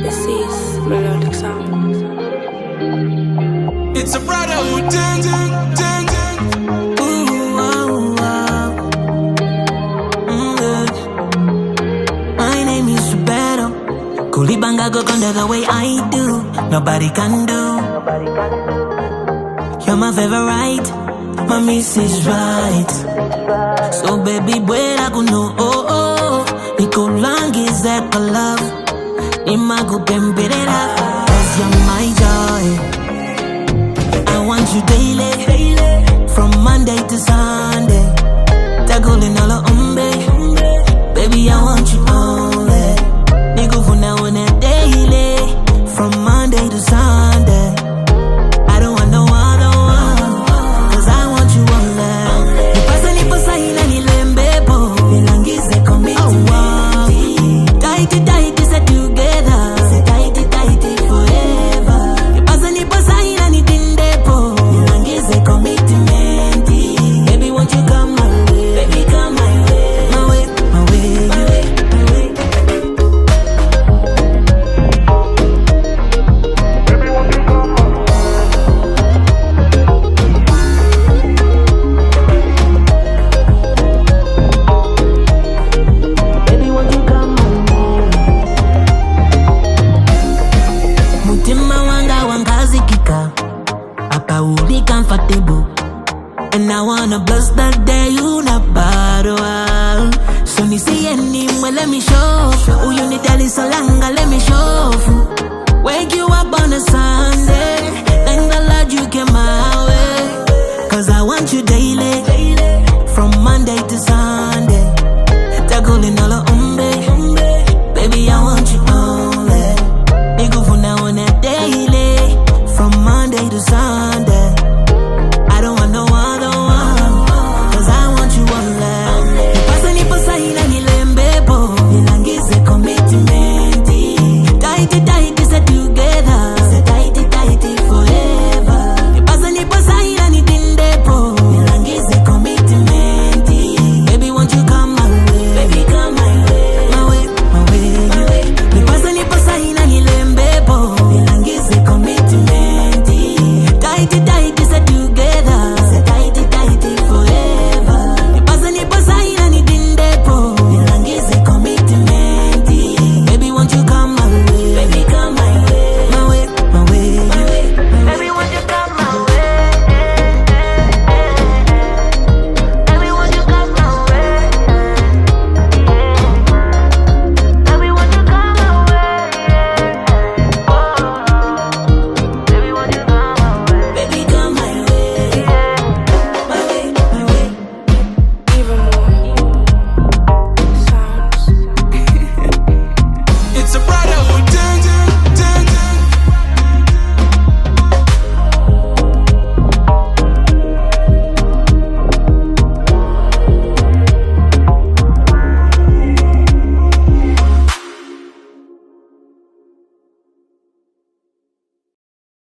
This is melodic sound. It's a brotherhood thing. Ooh, wow, wow. My name is Roberto. Kulibanga go under the way I do. Nobody can do. You're my favorite. My miss is right. So baby, boy, I go know. Oh, oh. Because long is that for love. Imago pemperera. Cause you're my joy. I want you daily. From Monday to Sunday. Tagulin all umbe. Baby, I want you only. Nigga for now and a daily. From Monday to Sunday. I don't want no other one. Cause I want you only. Nipasa nipasa ina nilembepo. Nilangize commitment. Tighty tighty set together. Say tighty tighty forever. Nipasa nipasa ina nitindepo. Nilangize commitment. Baby, won't you come my way? Baby, come my way. My way, my way, my way, my way. Baby, won't you come my way? Mutima wanga wangazikika. Apa uli comfortable. And I wanna bless that day you na bado. So ni see any let me show. Oh, you need to salanga, let me show. Wake you up on a Sunday. Thank the Lord you came my way. Cause I want you daily. From Monday to Sunday.